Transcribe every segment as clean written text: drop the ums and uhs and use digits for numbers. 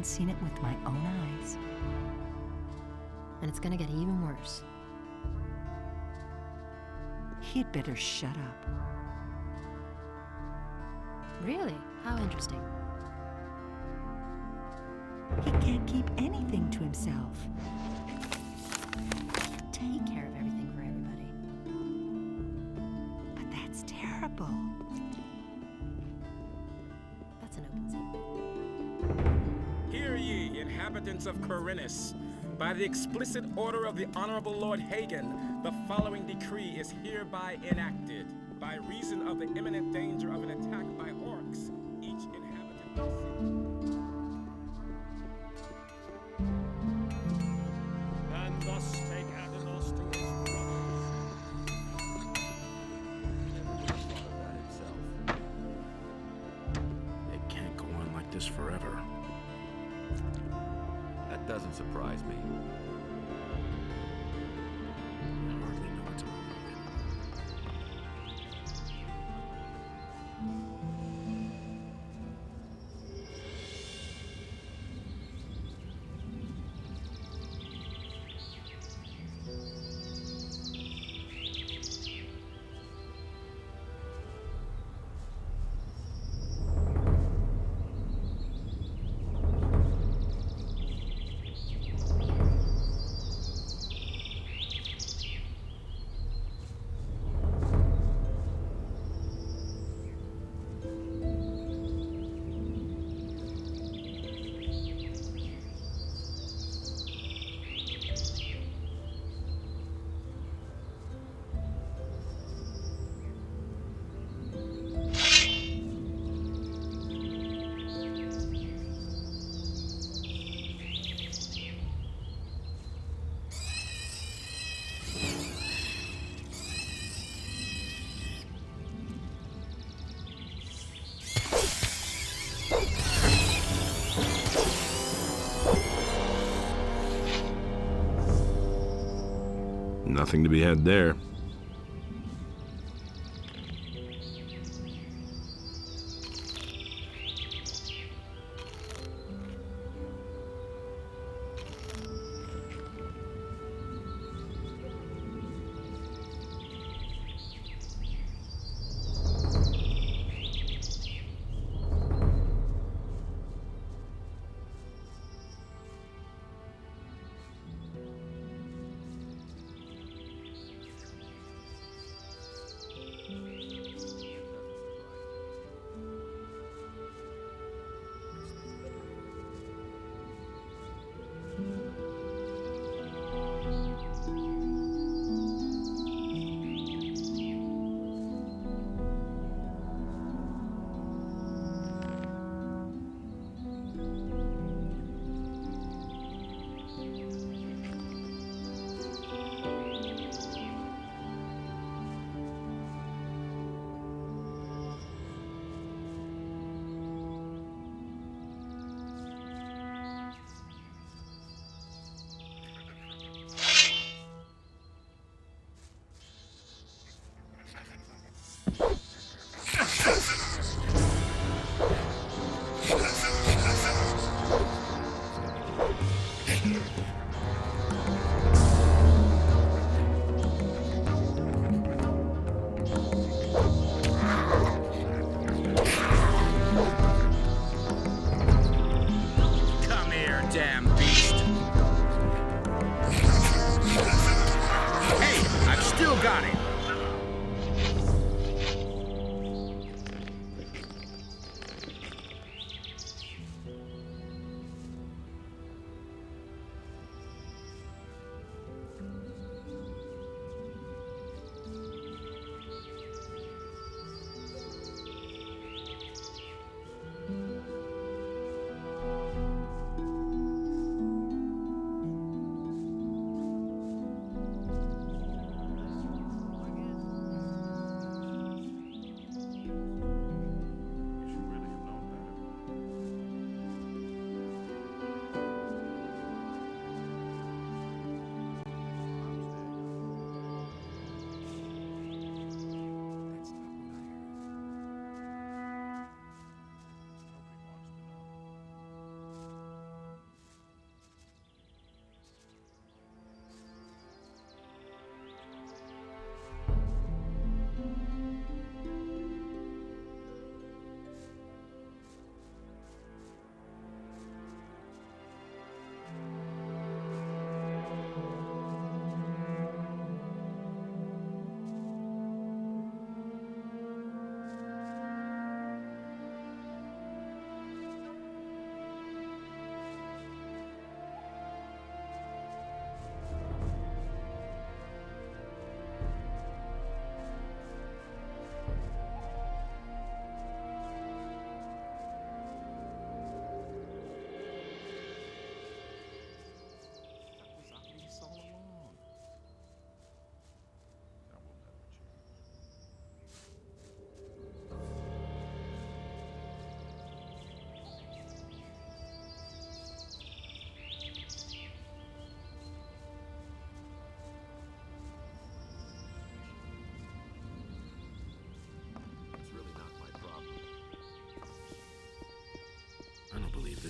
and seen it with my own eyes. And it's gonna get even worse. He'd better shut up. Really? How interesting. He can't keep anything to himself. Take care of everything for everybody. But that's terrible. That's an open secret. Hear ye, inhabitants of Corinthus. By the explicit order of the Honorable Lord Hagen, the following decree is hereby enacted. By reason of the imminent danger of an attack by orcs, each inhabitant of the city. And thus spake Adanos to his brothers. Never would have thought of that himself. It can't go on like this forever. That doesn't surprise me. I hardly know what to believe anymore. Nothing to be had there.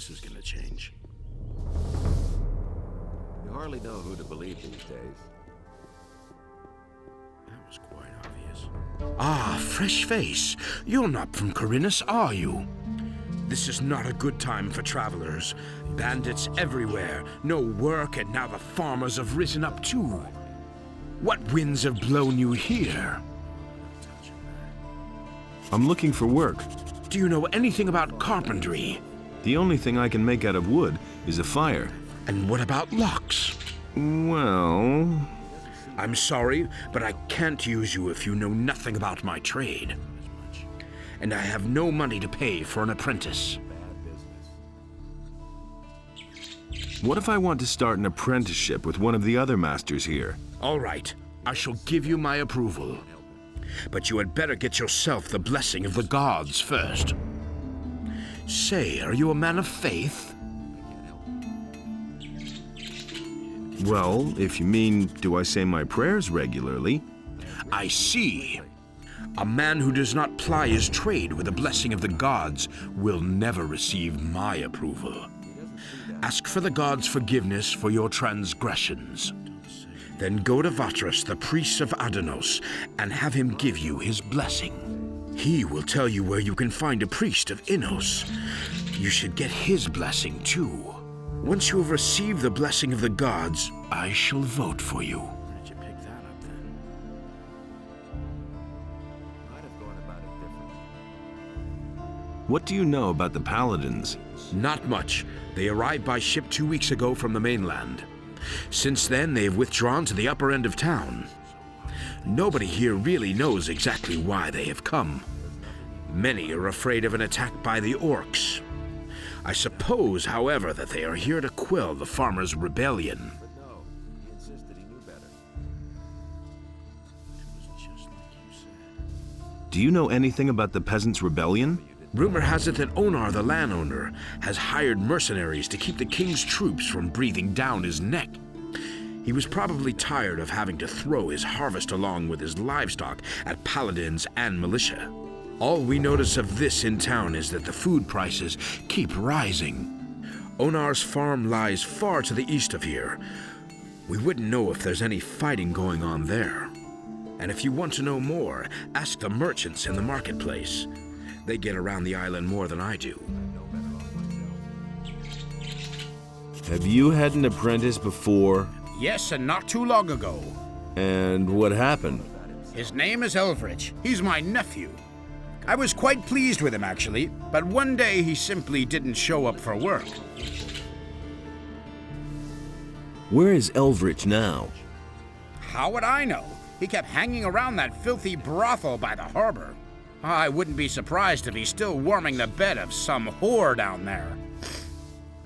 this is gonna change. You hardly know who to believe these days. That was quite obvious. Ah, fresh face. You're not from Corinus, are you? This is not a good time for travelers. Bandits everywhere, no work, and now the farmers have risen up too. What winds have blown you here? I'm looking for work. Do you know anything about carpentry? The only thing I can make out of wood is a fire. And what about locks? Well... I'm sorry, but I can't use you if you know nothing about my trade. And I have no money to pay for an apprentice. What if I want to start an apprenticeship with one of the other masters here? All right, I shall give you my approval. But you had better get yourself the blessing of the gods first. Say, are you a man of faith? Well, if you mean, do I say my prayers regularly? I see. A man who does not ply his trade with the blessing of the gods will never receive my approval. Ask for the gods' forgiveness for your transgressions. Then go to Vatras, the priest of Adanos, and have him give you his blessing. He will tell you where you can find a priest of Innos. You should get his blessing too. Once you have received the blessing of the gods, I shall vote for you. Where did you pick that up then? Might have gone about it differently. What do you know about the paladins? Not much. They arrived by ship 2 weeks ago from the mainland. Since then, they have withdrawn to the upper end of town. Nobody here really knows exactly why they have come. Many are afraid of an attack by the orcs. I suppose, however, that they are here to quell the farmers' rebellion. But no, he insisted he knew better. It was just like you said. Do you know anything about the peasants' rebellion? Rumor has it that Onar, the landowner, has hired mercenaries to keep the king's troops from breathing down his neck. He was probably tired of having to throw his harvest along with his livestock at paladins and militia. All we notice of this in town is that the food prices keep rising. Onar's farm lies far to the east of here. We wouldn't know if there's any fighting going on there. And if you want to know more, ask the merchants in the marketplace. They get around the island more than I do. Have you had an apprentice before? Yes, and not too long ago. And what happened? His name is Elvrich. He's my nephew. I was quite pleased with him, actually, but one day he simply didn't show up for work. Where is Elvrich now? How would I know? He kept hanging around that filthy brothel by the harbor. I wouldn't be surprised if he's still warming the bed of some whore down there.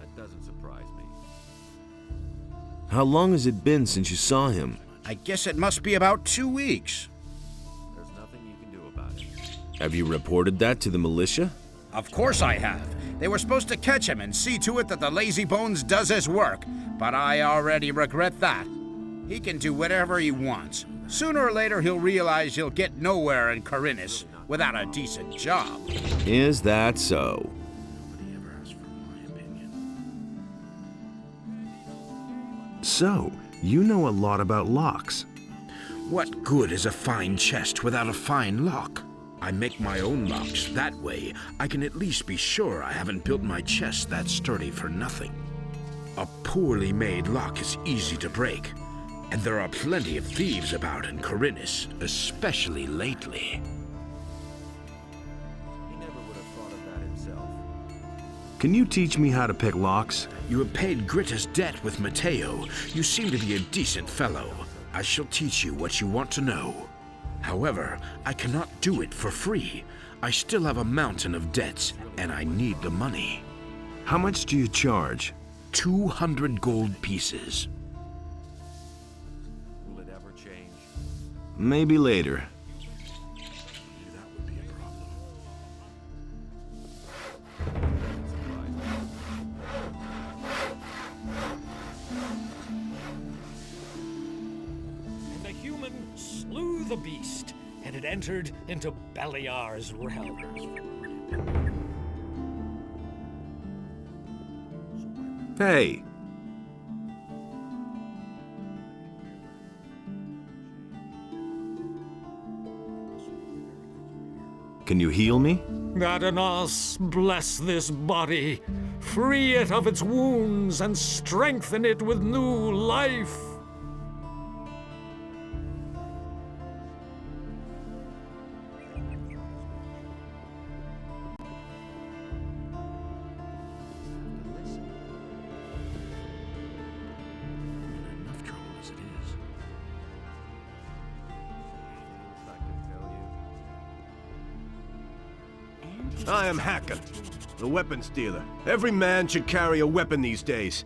That doesn't surprise me. How long has it been since you saw him? I guess it must be about 2 weeks. There's nothing you can do about it. Have you reported that to the militia? Of course I have. They were supposed to catch him and see to it that the lazy bones does his work, but I already regret that. He can do whatever he wants. Sooner or later he'll realize he'll get nowhere in Corinus without a decent job. Is that so? Nobody ever asked for my opinion. So, you know a lot about locks. What good is a fine chest without a fine lock? I make my own locks. That way, I can at least be sure I haven't built my chest that sturdy for nothing. A poorly made lock is easy to break, and there are plenty of thieves about in Corinus, especially lately. He never would have thought of that himself. Can you teach me how to pick locks? You have paid Grittus debt with Matteo. You seem to be a decent fellow. I shall teach you what you want to know. However, I cannot do it for free. I still have a mountain of debts, and I need the money. How much do you charge? 200 gold pieces. Will it ever change? Maybe later. That would be a problem. Doesn't surprise me. And the human slew the beast, and it entered into Beliar's realm. Hey! Can you heal me? Adanos, bless this body, free it of its wounds, and strengthen it with new life. I am Hacker, the weapons dealer. Every man should carry a weapon these days,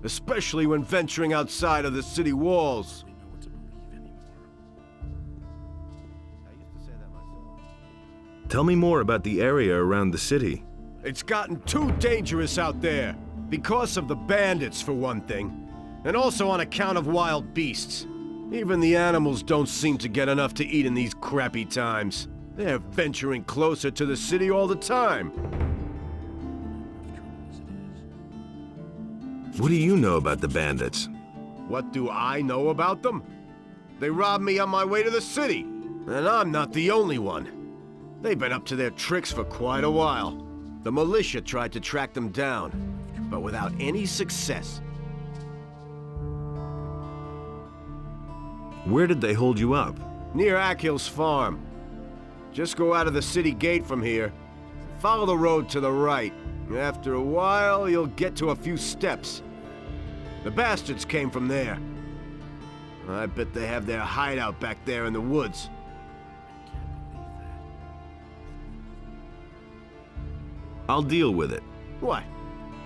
especially when venturing outside of the city walls. Tell me more about the area around the city. It's gotten too dangerous out there, because of the bandits for one thing, and also on account of wild beasts. Even the animals don't seem to get enough to eat in these crappy times. They're venturing closer to the city all the time. What do you know about the bandits? What do I know about them? They robbed me on my way to the city, and I'm not the only one. They've been up to their tricks for quite a while. The militia tried to track them down, but without any success. Where did they hold you up? Near Akhil's farm. Just go out of the city gate from here. Follow the road to the right. After a while, you'll get to a few steps. The bastards came from there. I bet they have their hideout back there in the woods. I'll deal with it. What?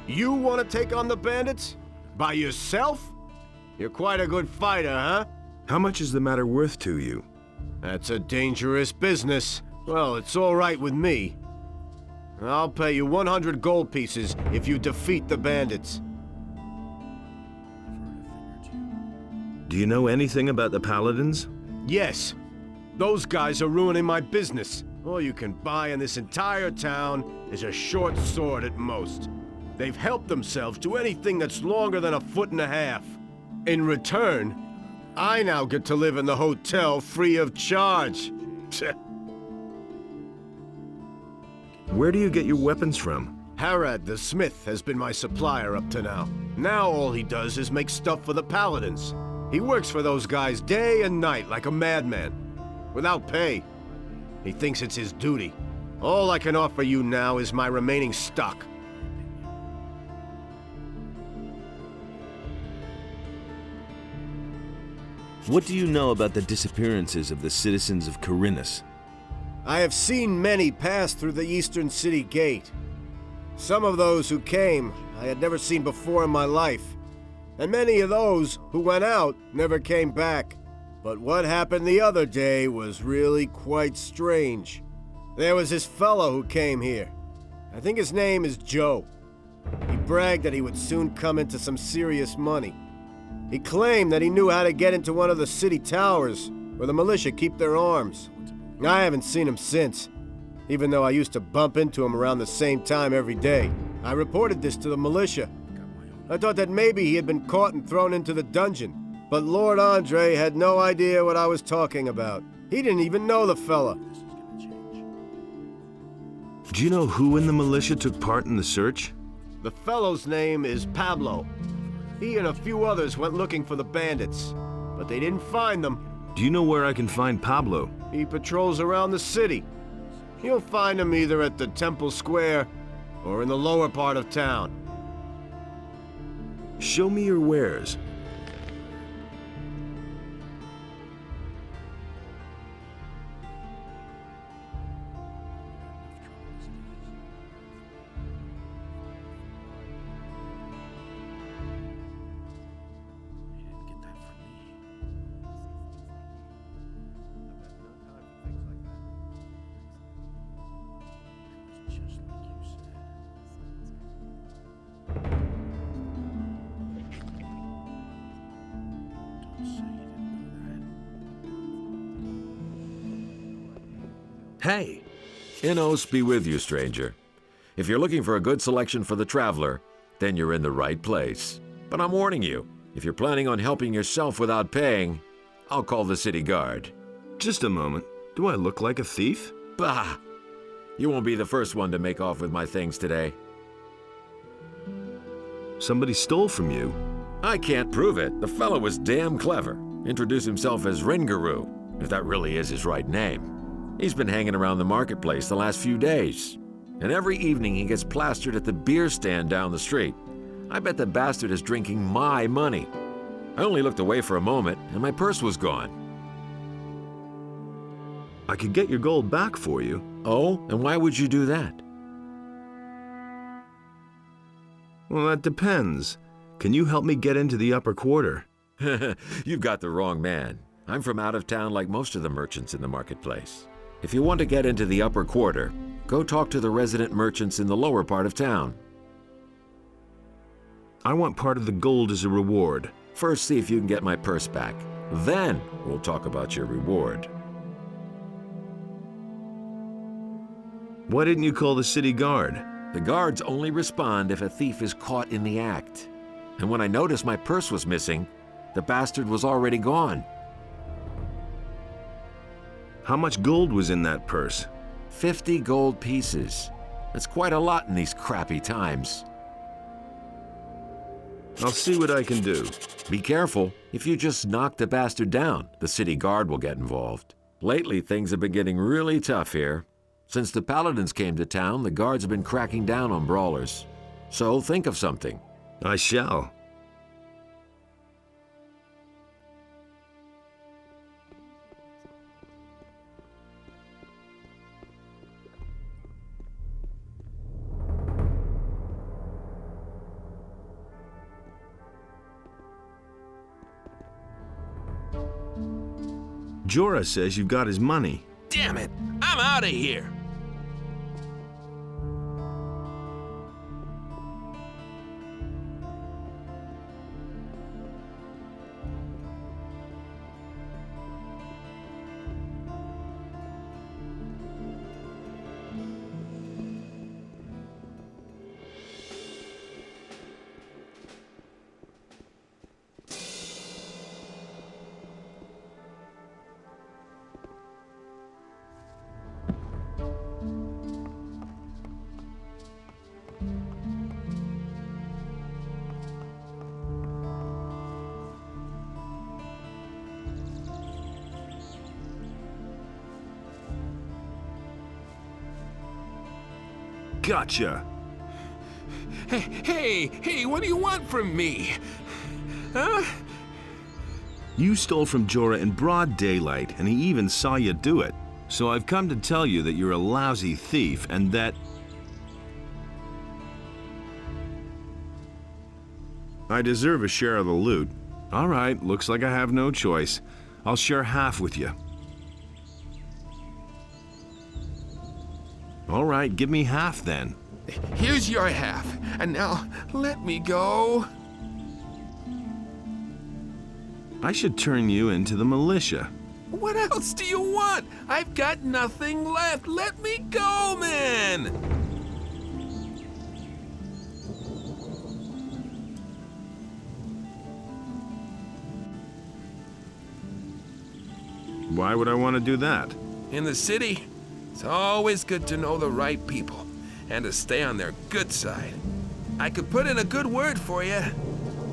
You want to take on the bandits? By yourself? You're quite a good fighter, huh? How much is the matter worth to you? That's a dangerous business. Well, it's all right with me. I'll pay you 100 gold pieces if you defeat the bandits. Do you know anything about the paladins? Yes. Those guys are ruining my business. All you can buy in this entire town is a short sword at most. They've helped themselves to anything that's longer than a foot and a half. In return, I now get to live in the hotel free of charge. Where do you get your weapons from? Harad the smith has been my supplier up to now. Now all he does is make stuff for the paladins. He works for those guys day and night like a madman, without pay. He thinks it's his duty. All I can offer you now is my remaining stock. What do you know about the disappearances of the citizens of Khorinis? I have seen many pass through the eastern city gate. Some of those who came I had never seen before in my life, and many of those who went out never came back. But what happened the other day was really quite strange. There was this fellow who came here. I think his name is Joe. He bragged that he would soon come into some serious money. He claimed that he knew how to get into one of the city towers, where the militia keep their arms. I haven't seen him since, even though I used to bump into him around the same time every day. I reported this to the militia. I thought that maybe he had been caught and thrown into the dungeon, but Lord Andre had no idea what I was talking about. He didn't even know the fella. Do you know who in the militia took part in the search? The fellow's name is Pablo. He and a few others went looking for the bandits, but they didn't find them. Do you know where I can find Pablo? He patrols around the city. You'll find him either at the Temple Square or in the lower part of town. Show me your wares. Hey! Innos be with you, stranger. If you're looking for a good selection for the traveler, then you're in the right place. But I'm warning you, if you're planning on helping yourself without paying, I'll call the city guard. Just a moment. Do I look like a thief? Bah! You won't be the first one to make off with my things today. Somebody stole from you. I can't prove it. The fellow was damn clever. Introduced himself as Ringaroo, if that really is his right name. He's been hanging around the marketplace the last few days. And every evening he gets plastered at the beer stand down the street. I bet the bastard is drinking my money. I only looked away for a moment, and my purse was gone. I could get your gold back for you. Oh? And why would you do that? Well, that depends. Can you help me get into the upper quarter? You've got the wrong man. I'm from out of town like most of the merchants in the marketplace. If you want to get into the upper quarter, go talk to the resident merchants in the lower part of town. I want part of the gold as a reward. First, see if you can get my purse back. Then, we'll talk about your reward. Why didn't you call the city guard? The guards only respond if a thief is caught in the act. And when I noticed my purse was missing, the bastard was already gone. How much gold was in that purse? 50 gold pieces. That's quite a lot in these crappy times. I'll see what I can do. Be careful. If you just knock the bastard down, the city guard will get involved. Lately, things have been getting really tough here. Since the paladins came to town, the guards have been cracking down on brawlers. So think of something. I shall. Jorah says you've got his money. Damn it! I'm out of here! Gotcha! Hey, what do you want from me? Huh? You stole from Jorah in broad daylight, and he even saw you do it. So I've come to tell you that you're a lousy thief, and that I deserve a share of the loot. All right, looks like I have no choice. I'll share half with you. All right, give me half then. Here's your half, and now let me go. I should turn you into the militia. What else do you want? I've got nothing left. Let me go, man! Why would I want to do that? In the city, it's always good to know the right people and to stay on their good side. I could put in a good word for you.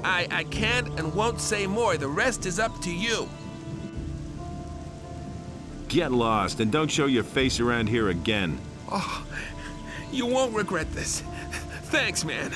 I can't and won't say more. The rest is up to you. Get lost and don't show your face around here again. Oh, you won't regret this. Thanks, man.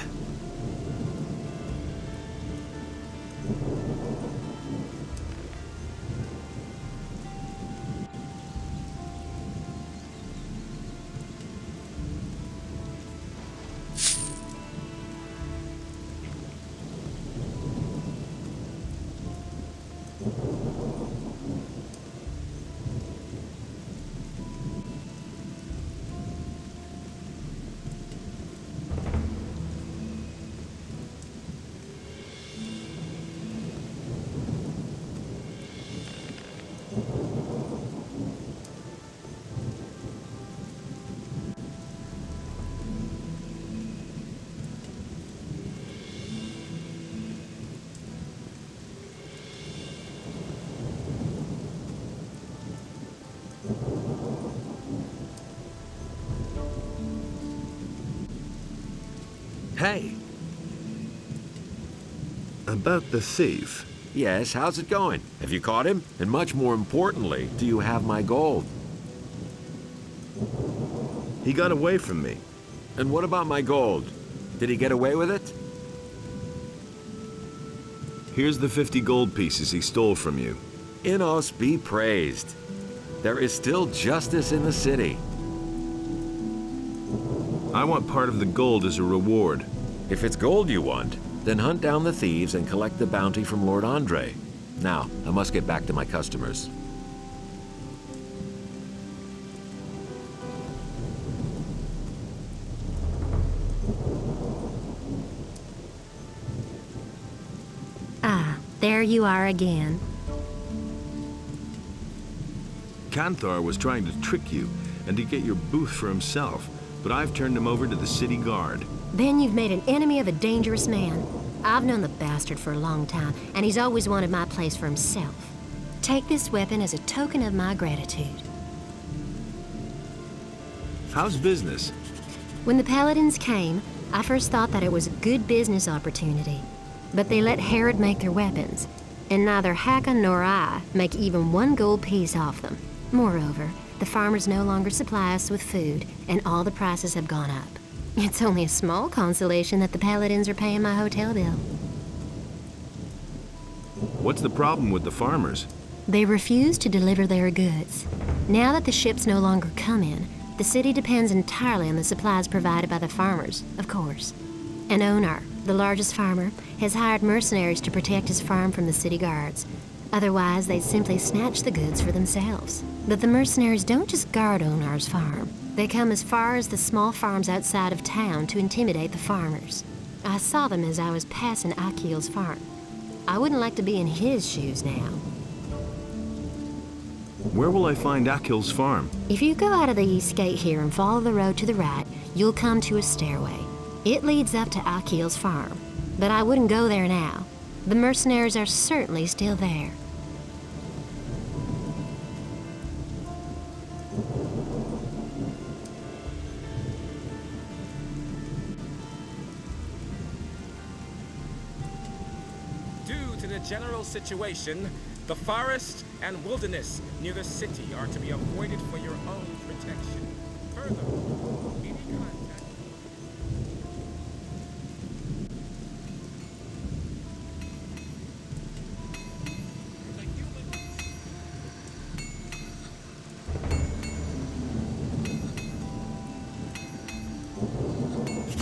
Hey. About the thief. Yes, how's it going? Have you caught him? And much more importantly, do you have my gold? He got away from me. And what about my gold? Did he get away with it? Here's the 50 gold pieces he stole from you. Innos be praised. There is still justice in the city. I want part of the gold as a reward. If it's gold you want, then hunt down the thieves and collect the bounty from Lord Andre. Now, I must get back to my customers. Ah, there you are again. Canthar was trying to trick you and to get your booth for himself, but I've turned him over to the city guard. Then you've made an enemy of a dangerous man. I've known the bastard for a long time, and he's always wanted my place for himself. Take this weapon as a token of my gratitude. How's business? When the Paladins came, I first thought that it was a good business opportunity. But they let Herod make their weapons, and neither Hakon nor I make even 1 gold piece off them. Moreover, the farmers no longer supply us with food, and all the prices have gone up. It's only a small consolation that the Paladins are paying my hotel bill. What's the problem with the farmers? They refuse to deliver their goods. Now that the ships no longer come in, the city depends entirely on the supplies provided by the farmers, of course. And Onar, the largest farmer, has hired mercenaries to protect his farm from the city guards. Otherwise, they'd simply snatch the goods for themselves. But the mercenaries don't just guard Onar's farm. They come as far as the small farms outside of town to intimidate the farmers. I saw them as I was passing Akil's farm. I wouldn't like to be in his shoes now. Where will I find Akil's farm? If you go out of the east gate here and follow the road to the right, you'll come to a stairway. It leads up to Akil's farm, but I wouldn't go there now. The mercenaries are certainly still there. Due to the general situation, the forest and wilderness near the city are to be avoided for your own protection. Further, any contact...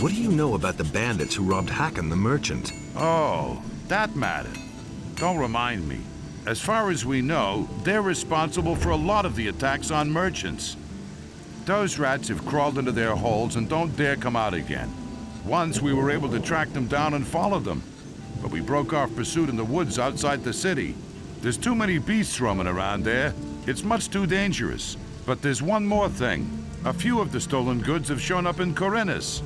What do you know about the bandits who robbed Hakon the merchant? Oh, that matter. Don't remind me. As far as we know, they're responsible for a lot of the attacks on merchants. Those rats have crawled into their holes and don't dare come out again. Once we were able to track them down and follow them, but we broke off pursuit in the woods outside the city. There's too many beasts roaming around there. It's much too dangerous. But there's one more thing. A few of the stolen goods have shown up in Corinus.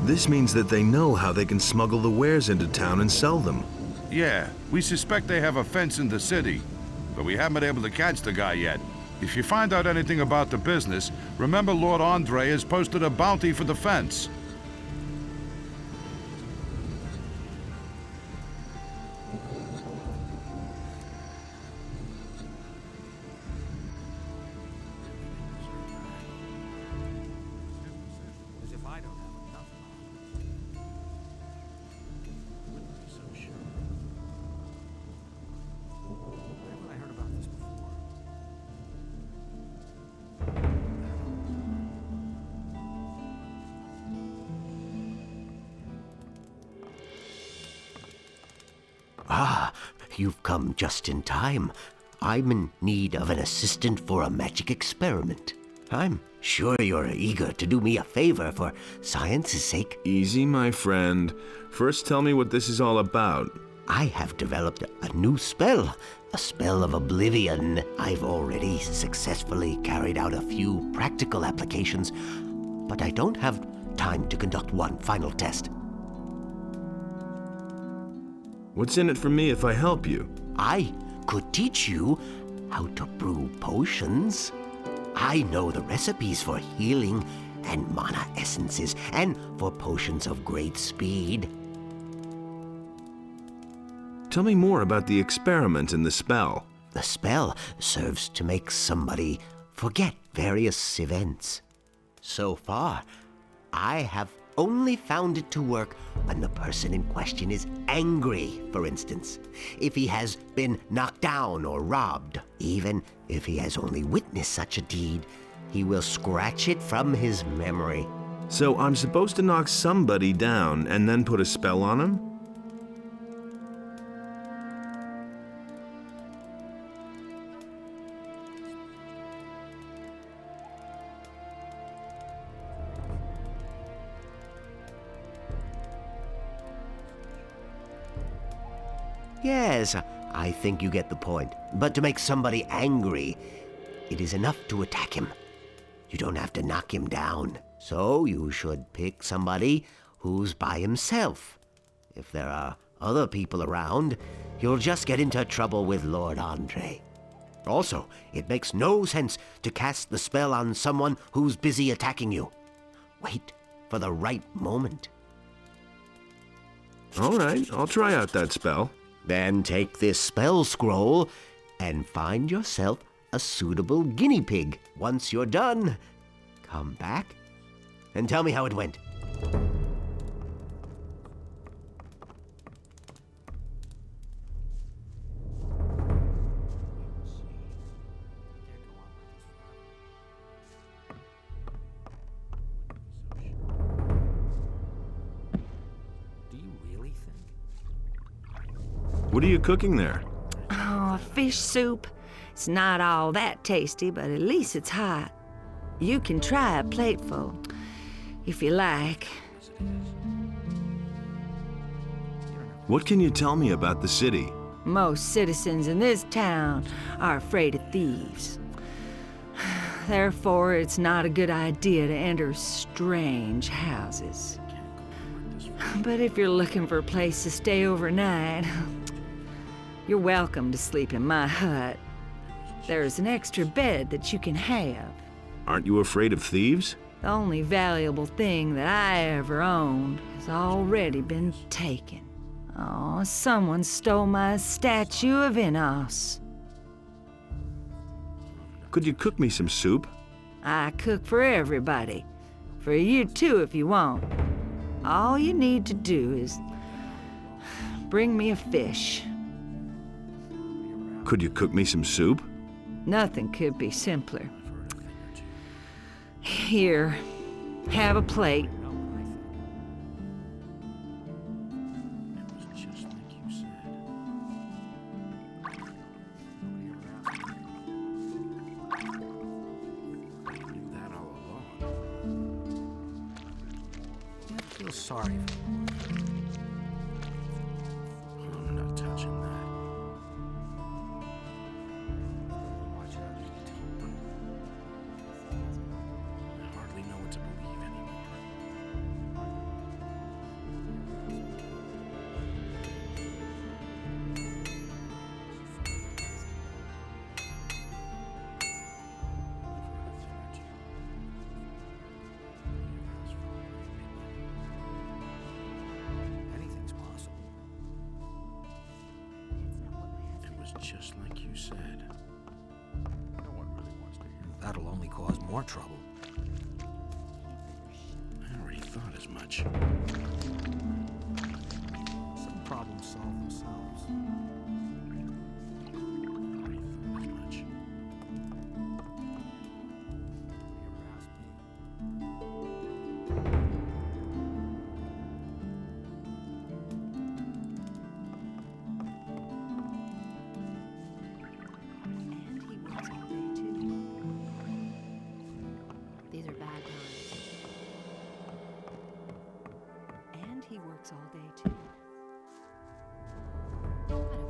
This means that they know how they can smuggle the wares into town and sell them. Yeah, we suspect they have a fence in the city, but we haven't been able to catch the guy yet. If you find out anything about the business, remember Lord Andre has posted a bounty for the fence. Ah, you've come just in time. I'm in need of an assistant for a magic experiment. I'm sure you're eager to do me a favor for science's sake. Easy, my friend. First tell me what this is all about. I have developed a new spell, a spell of oblivion. I've already successfully carried out a few practical applications, but I don't have time to conduct one final test. What's in it for me if I help you? I could teach you how to brew potions. I know the recipes for healing and mana essences, and for potions of great speed. Tell me more about the experiment and the spell. The spell serves to make somebody forget various events. So far, I have only found it to work when the person in question is angry, for instance. If he has been knocked down or robbed, even if he has only witnessed such a deed, he will scratch it from his memory. So I'm supposed to knock somebody down and then put a spell on him? Yes, I think you get the point. But to make somebody angry, it is enough to attack him. You don't have to knock him down. So you should pick somebody who's by himself. If there are other people around, you'll just get into trouble with Lord Andre. Also, it makes no sense to cast the spell on someone who's busy attacking you. Wait for the right moment. All right, I'll try out that spell. Then take this spell scroll and find yourself a suitable guinea pig. Once you're done, come back and tell me how it went. What are you cooking there? Oh, a fish soup. It's not all that tasty, but at least it's hot. You can try a plateful, if you like. What can you tell me about the city? Most citizens in this town are afraid of thieves. Therefore, it's not a good idea to enter strange houses. But if you're looking for a place to stay overnight, you're welcome to sleep in my hut. There's an extra bed that you can have. Aren't you afraid of thieves? The only valuable thing that I ever owned has already been taken. Oh, someone stole my statue of Enos. Could you cook me some soup? I cook for everybody. For you too, if you want. All you need to do is bring me a fish. Could you cook me some soup? Nothing could be simpler. Here, have a plate. I feel sorry for him. I'm not touching that. I hardly know what to believe anymore. Anything's possible. It was just like you said. No one really wants to hear. That'll only cause more trouble. I already thought as much. Some problems solve themselves. I already thought as much. And he works all day, too. These are bad times. And he works all day too. I don't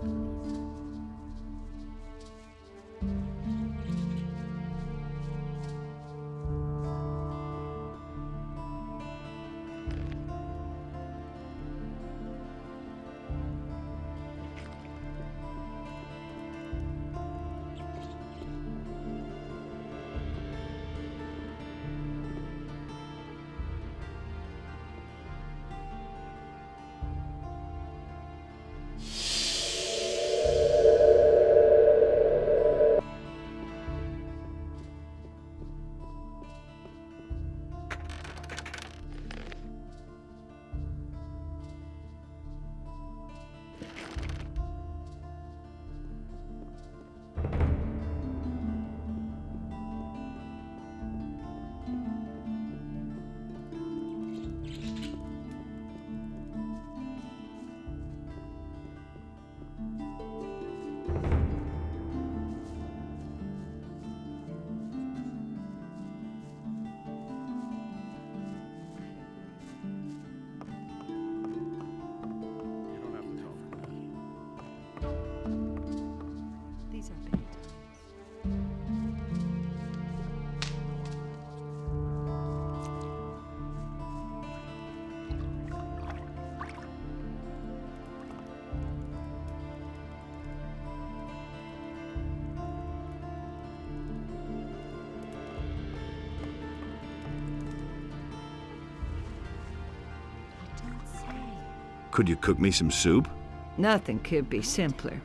Could you cook me some soup? Nothing could be simpler.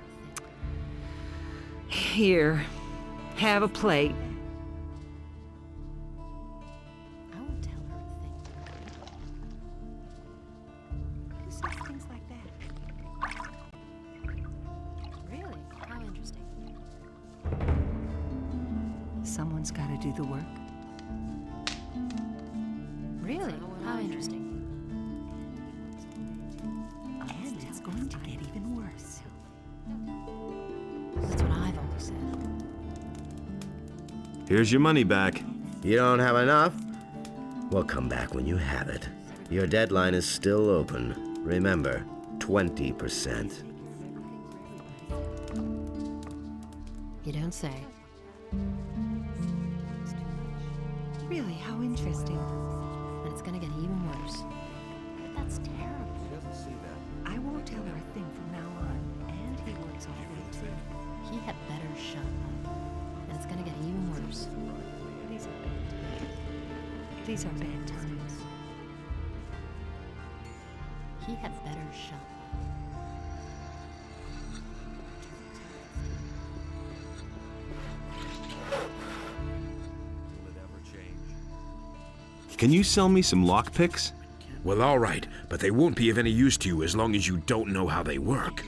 Here, have a plate. I won't tell her a thing. Who says things like that? Really? How interesting. Someone's got to do the work. Really? How interesting. And it's going to get even worse. That's what I've always said. Here's your money back. You don't have enough? Well, come back when you have it. Your deadline is still open. Remember, 20%. You don't say. Really, how interesting. And it's gonna get even worse. But that's terrible. I won't tell her a thing from now on. And he works all day too. He had better shut up. And it's gonna get even worse. These are bad times. He had better shut up. Can you sell me some lockpicks? Well, all right, but they won't be of any use to you as long as you don't know how they work.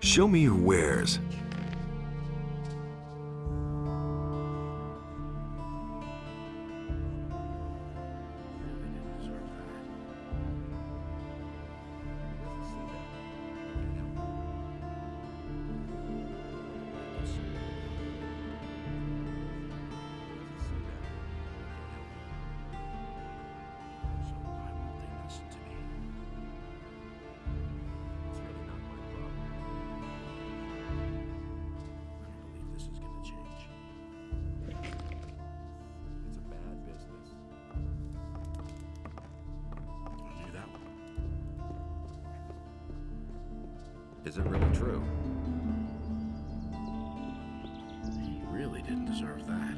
Show me your wares. Is it really true? He really didn't deserve that.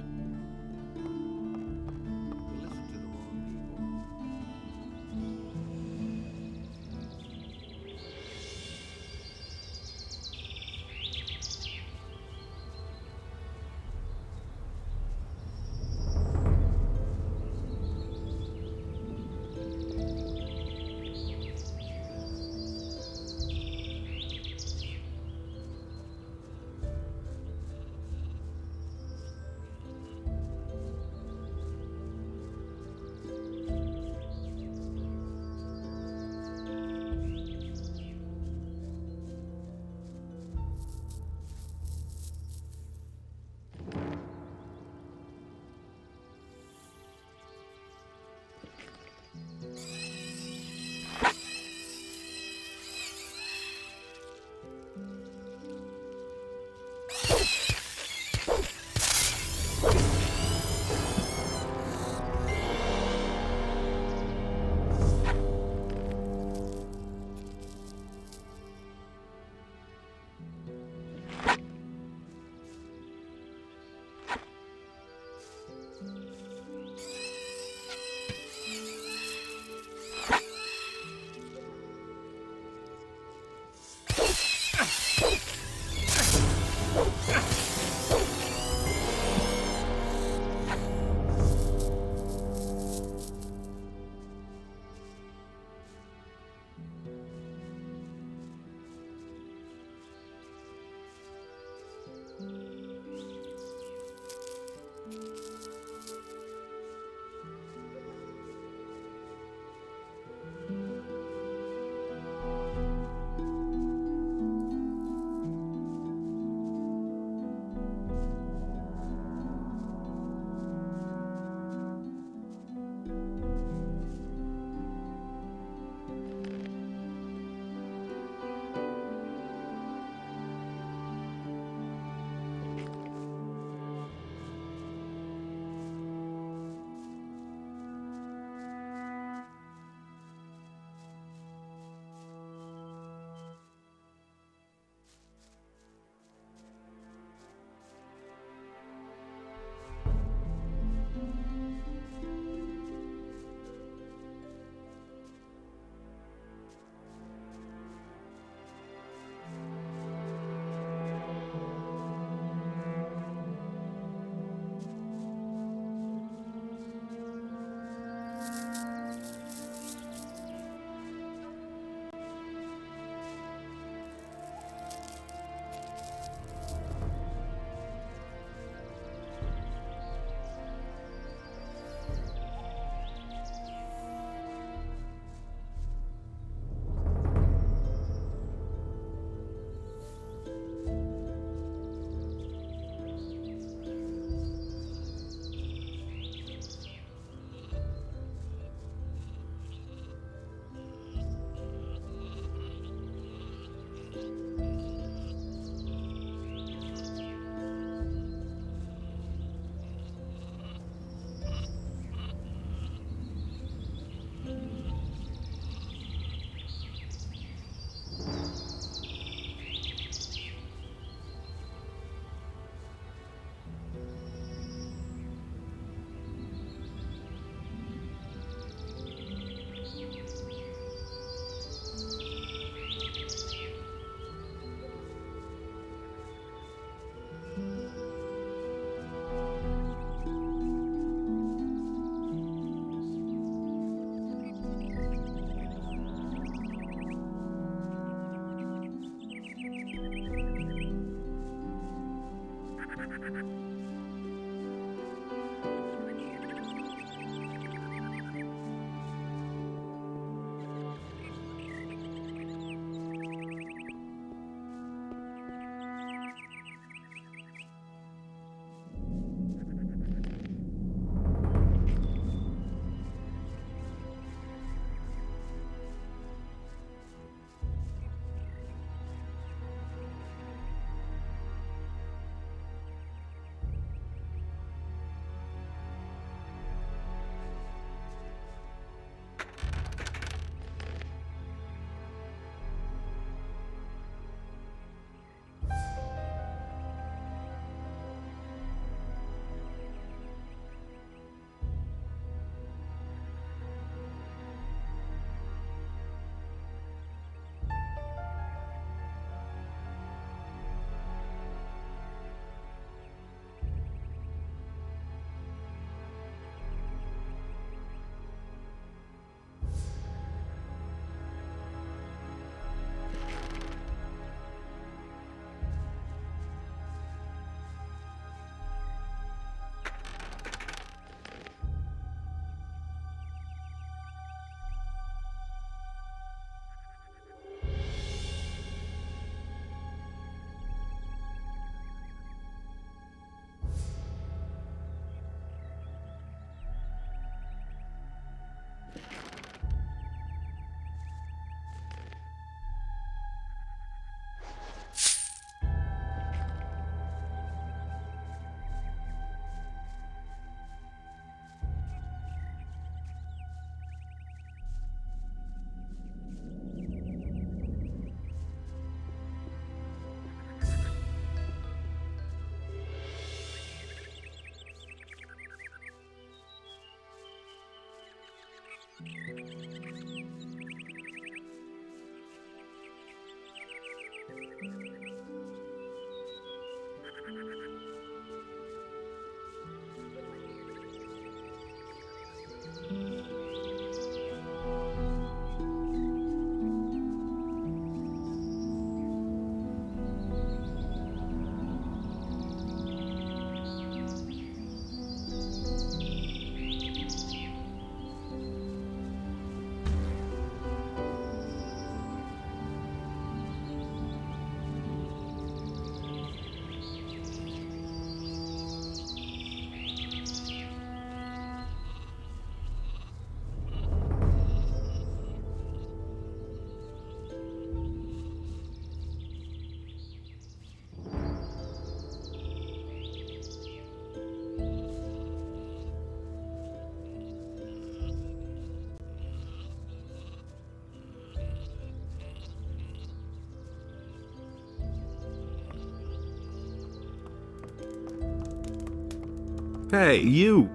Hey, you!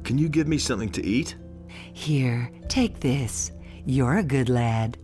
Can you give me something to eat? Here, take this. You're a good lad.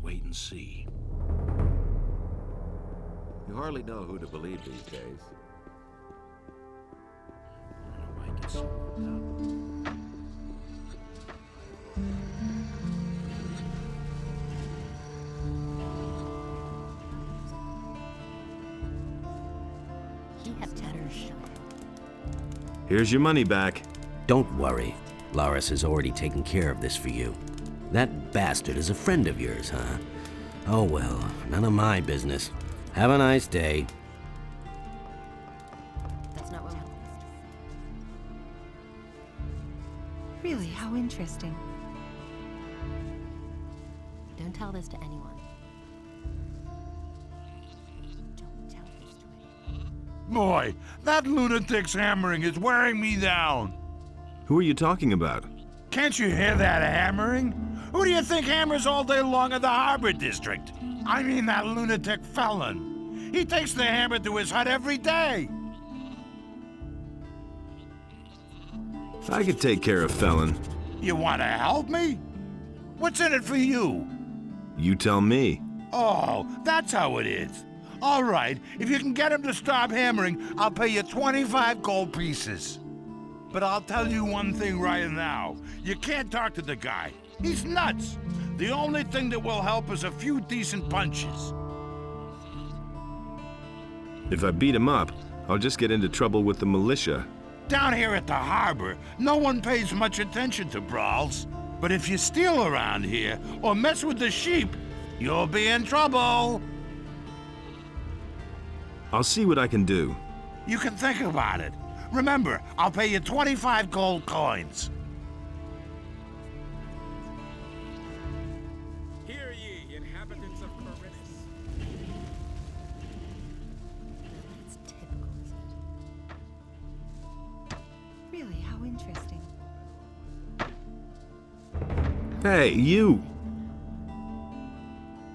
Wait and see. You hardly know who to believe these days. I don't know why I get so worked up. Here's your money back. Don't worry. Laris has already taken care of this for you. That bastard is a friend of yours, huh? Oh well, none of my business. Have a nice day. That's not what Really, how interesting. Don't tell this to anyone. Boy, that lunatic's hammering is wearing me down. Who are you talking about? Can't you hear that hammering? Who do you think hammers all day long in the Harbor District? I mean that lunatic felon. He takes the hammer to his hut every day. I could take care of Felon. You want to help me? What's in it for you? You tell me. Oh, that's how it is. All right, if you can get him to stop hammering, I'll pay you 25 gold pieces. But I'll tell you one thing right now. You can't talk to the guy. He's nuts. The only thing that will help is a few decent punches. If I beat him up, I'll just get into trouble with the militia. Down here at the harbor, no one pays much attention to brawls. But if you steal around here or mess with the sheep, you'll be in trouble. I'll see what I can do. You can think about it. Remember, I'll pay you 25 gold coins. Hear ye, inhabitants of Corinus. That's typical, isn't it? Really, how interesting. Hey, you!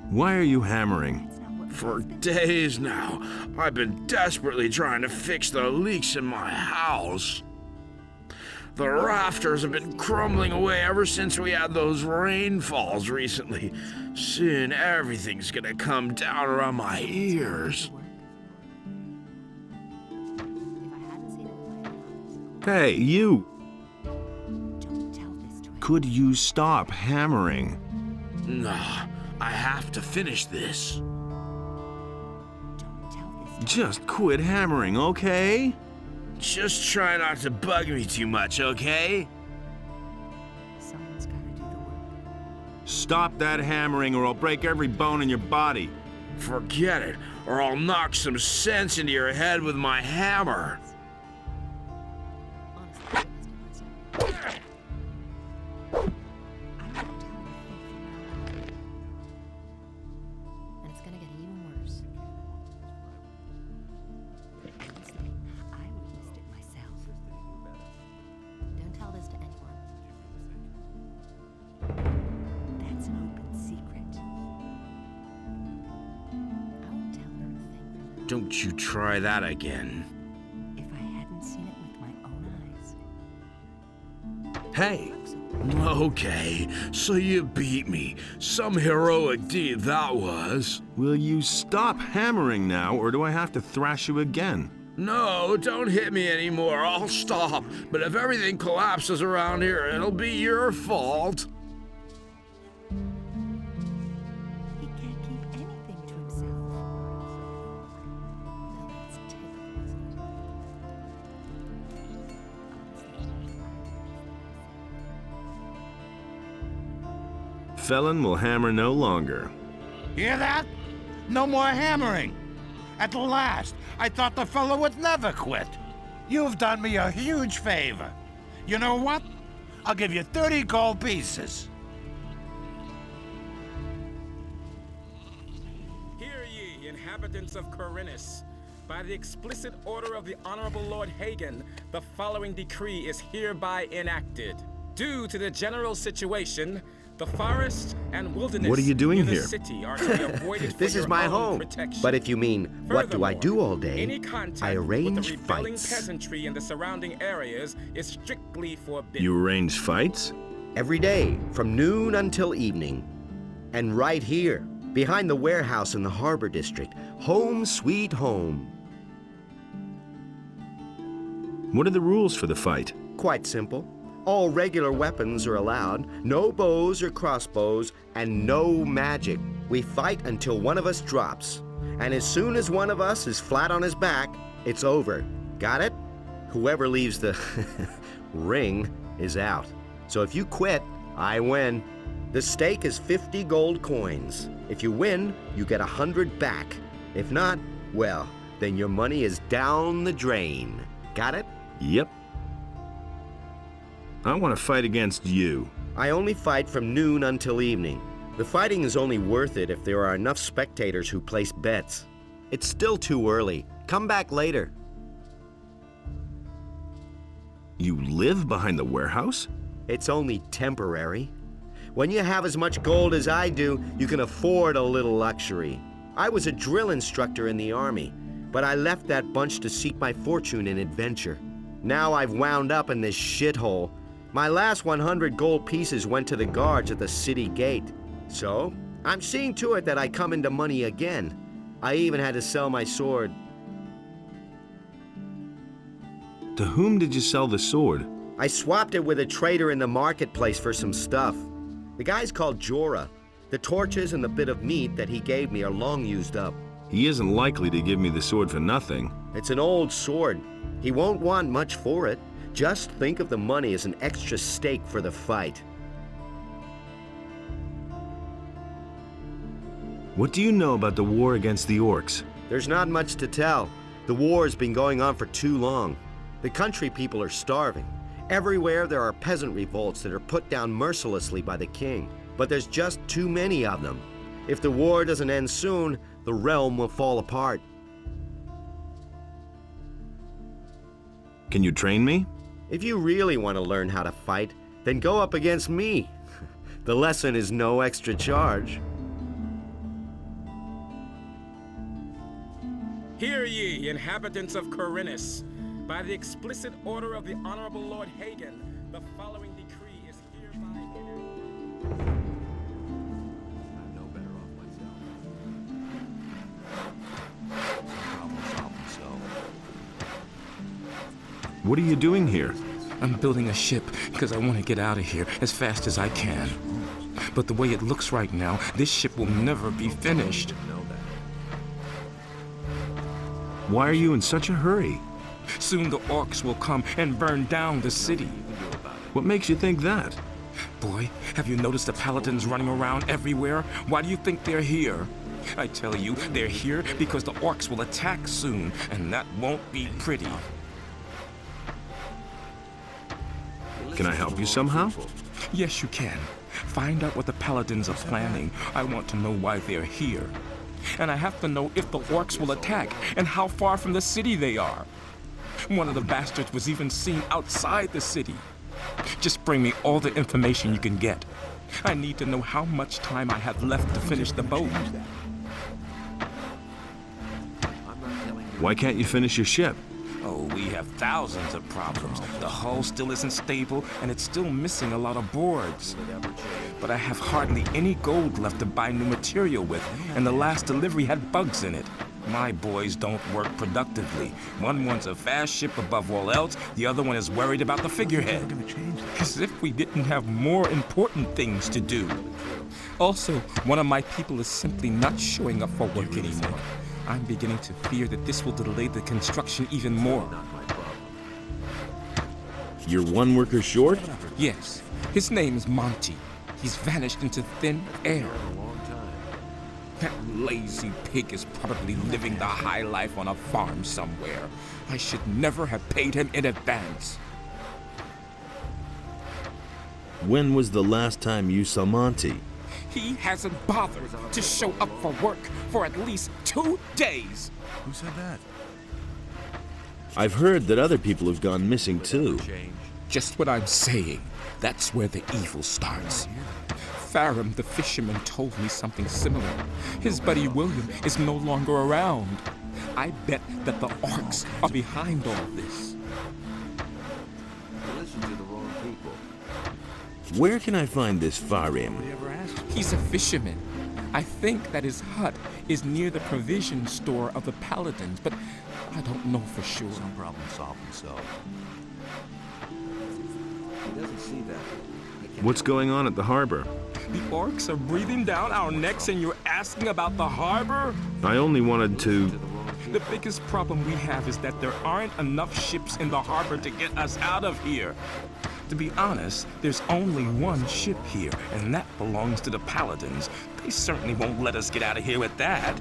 Why are you hammering? For days now, I've been desperately trying to fix the leaks in my house. The rafters have been crumbling away ever since we had those rainfalls recently. Soon everything's gonna come down around my ears. Hey, you! Could you stop hammering? Nah, I have to finish this. Just quit hammering, okay? Just try not to bug me too much, okay? Someone's gotta do the work. Stop that hammering or I'll break every bone in your body. Forget it, or I'll knock some sense into your head with my hammer. And it's gonna get even worse. Honestly, I witnessed it myself. Don't tell this to anyone. That's an open secret. I won't tell her a thing. Don't you try that again. If I hadn't seen it with my own eyes. Hey! Okay, so you beat me. Some heroic deed that was. Will you stop hammering now, or do I have to thrash you again? No, don't hit me anymore. I'll stop. But if everything collapses around here, it'll be your fault. He can't keep anything to himself. Now that's typical, isn't it? Felon will hammer no longer. Hear that? No more hammering. At last, I thought the fellow would never quit. You've done me a huge favor. You know what? I'll give you 30 gold pieces. Hear ye, inhabitants of Corinus. By the explicit order of the Honorable Lord Hagen, the following decree is hereby enacted. Due to the general situation, the forest and wilderness What are you doing near here? the city are to be avoided for This is your my own home. protection. But if you mean, what do I do all Any day? contact I arrange with the rebelling fights. peasantry in the surrounding areas is strictly forbidden. You arrange fights? Every day, from noon until evening. And right here, behind the warehouse in the Harbor District. Home sweet home. What are the rules for the fight? Quite simple. All regular weapons are allowed, no bows or crossbows, and no magic. We fight until one of us drops. And as soon as one of us is flat on his back, it's over. Got it? whoever leaves the ring is out. So if you quit, I win. The stake is 50 gold coins. If you win, you get 100 back. If not, well, then your money is down the drain. Got it? Yep. I want to fight against you. I only fight from noon until evening. The fighting is only worth it if there are enough spectators who place bets. It's still too early. Come back later. You live behind the warehouse? It's only temporary. When you have as much gold as I do, you can afford a little luxury. I was a drill instructor in the army, but I left that bunch to seek my fortune in adventure. Now I've wound up in this shithole. My last 100 gold pieces went to the guards at the city gate. So, I'm seeing to it that I come into money again. I even had to sell my sword. To whom did you sell the sword? I swapped it with a trader in the marketplace for some stuff. The guy's called Jorah. The torches and the bit of meat that he gave me are long used up. He isn't likely to give me the sword for nothing. It's an old sword. He won't want much for it. Just think of the money as an extra stake for the fight. What do you know about the war against the orcs? There's not much to tell. The war's been going on for too long. The country people are starving. Everywhere there are peasant revolts that are put down mercilessly by the king. But there's just too many of them. If the war doesn't end soon, the realm will fall apart. Can you train me? If you really want to learn how to fight, then go up against me. The lesson is no extra charge. Hear ye, inhabitants of Corinus. By the explicit order of the Honorable Lord Hagen, the following decree is hereby enacted. I'm no better off myself. Problem solved myself. What are you doing here? I'm building a ship because I want to get out of here as fast as I can. But the way it looks right now, this ship will never be finished. Why are you in such a hurry? Soon the orcs will come and burn down the city. What makes you think that? Boy, have you noticed the paladins running around everywhere? Why do you think they're here? I tell you, they're here because the orcs will attack soon, and that won't be pretty. Can I help you somehow? Yes, you can. Find out what the paladins are planning. I want to know why they're here. And I have to know if the orcs will attack and how far from the city they are. One of the bastards was even seen outside the city. Just bring me all the information you can get. I need to know how much time I have left to finish the boat. Why can't you finish your ship? Oh, we have thousands of problems. The hull still isn't stable, and it's still missing a lot of boards. But I have hardly any gold left to buy new material with, and the last delivery had bugs in it. My boys don't work productively. One wants a fast ship above all else, the other one is worried about the figurehead. As if we didn't have more important things to do. Also, one of my people is simply not showing up for work anymore. I'm beginning to fear that this will delay the construction even more. You're one worker short? Yes. His name is Monty. He's vanished into thin air. That lazy pig is probably living the high life on a farm somewhere. I should never have paid him in advance. When was the last time you saw Monty? He hasn't bothered to show up for work for at least 2 days. Who said that? I've heard that other people have gone missing too. Just what I'm saying. That's where the evil starts. Farum, the fisherman, told me something similar. His buddy William is no longer around. I bet that the orcs are behind all this. You listen to the wrong people. Where can I find this Farum? He's a fisherman. I think that his hut is near the provision store of the paladins, but I don't know for sure. Some problem solved himself. He doesn't see that. What's going on at the harbor? The orcs are breathing down our necks and you're asking about the harbor? I only wanted to... The biggest problem we have is that there aren't enough ships in the harbor to get us out of here. To be honest, there's only one ship here, and that belongs to the Paladins. They certainly won't let us get out of here with that.